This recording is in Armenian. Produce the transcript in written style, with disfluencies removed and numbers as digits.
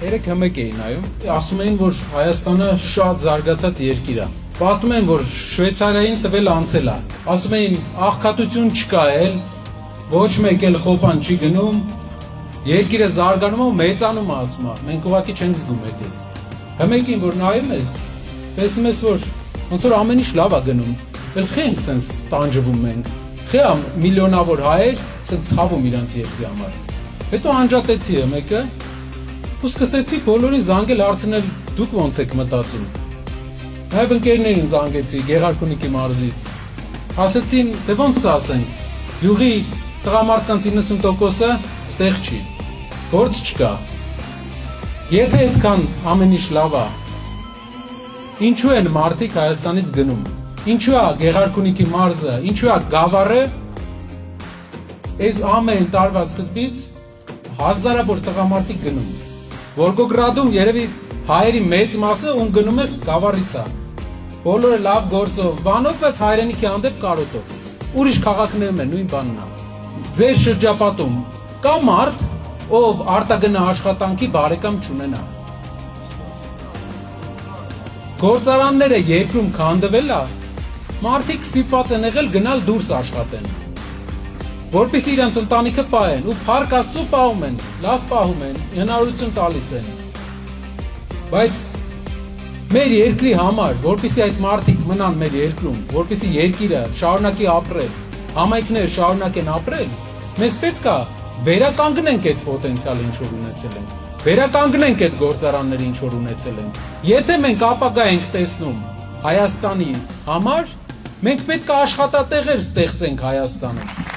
Երեք հմեկ էին նայում, ասում էին, որ Հայաստանը շատ զարգացած երկիր է։ Պատմում են, որ Շվեյցարիային տվել անցել է։ Ասում էին, աղքատություն չկա էլ, ոչ մեկ էլ խոպան չի գնում, երկիրը զարգանում է ու մեծանում է, ասում է։ Մենք ուղղակի չենք զգում դա։ Հմեկին, որ նայում ես, տեսնում ես, որ ոնց որ ամեն ինչ լավ է գնում։ Էլ խենք սենց տանջվում մենք։ Խեա միլիոնավոր հայեր սենց ցավում իրանց երկրի համար։ Հետո անջատեցի մեկը ու սկսեցի բոլորին զանգել հարցնել դուք ոնց եք մտածում։ Հայ ընկերներին զանգեցի Գեղարքունիքի մարզից։ Ասեցին, դե ոնց ասենք, յուղի տղամարդկանց 90%-ը ստեղ չի։ Գործ չկա։ Եթե այդքան ամեն ինչ լավ է, ինչու են մարդիկ Հայաստանից գնում։ Ինչու է Գեղարքունիքի մարզը, ինչու է Գավառը այս ամեն տարվա սկզբից հազարավոր տղամարդիկ գնում։ Վոլգոգրադում երևի հայերի մեծ մասը ում գնում է Գավառից է։ Բոլորը լավ գործով, բանով, բայց հայրենիքի հանդեպ կարոտով։ Ուրիշ քաղաքներում է նույն բանն է։ Ձեր շրջապատում կա մարդ, ով արտագնա աշխատանքի բարեկամ չունենա։ Գործարանները երկրում քանդվել է, մարդիկ ստիպված են եղել գնալ դուրս աշխատեն, որպեսզի իրենց ընտանիքը պահեն ու փառք Աստծո պահում են, լավ պահում են, հնարավորություն տալիս են։ Բայց մեր երկրի համար, որպեսզի այդ մարդիկ մնան մեր երկրում, որպեսզի երկիրը շարունակի ապրել, համայնքները շարունակեն ապրել, մեզ պետք է վերականգնենք այդ պոտենցիալը, ինչ որ ունեցել ենք, վերականգնենք այդ գործարանները, ինչ որ ունեցել ենք։ Եթե մենք ապագա ենք տեսնում Հայաստանի համար, մենք պետք է աշխատատեղեր ստեղծենք Հայաստանում։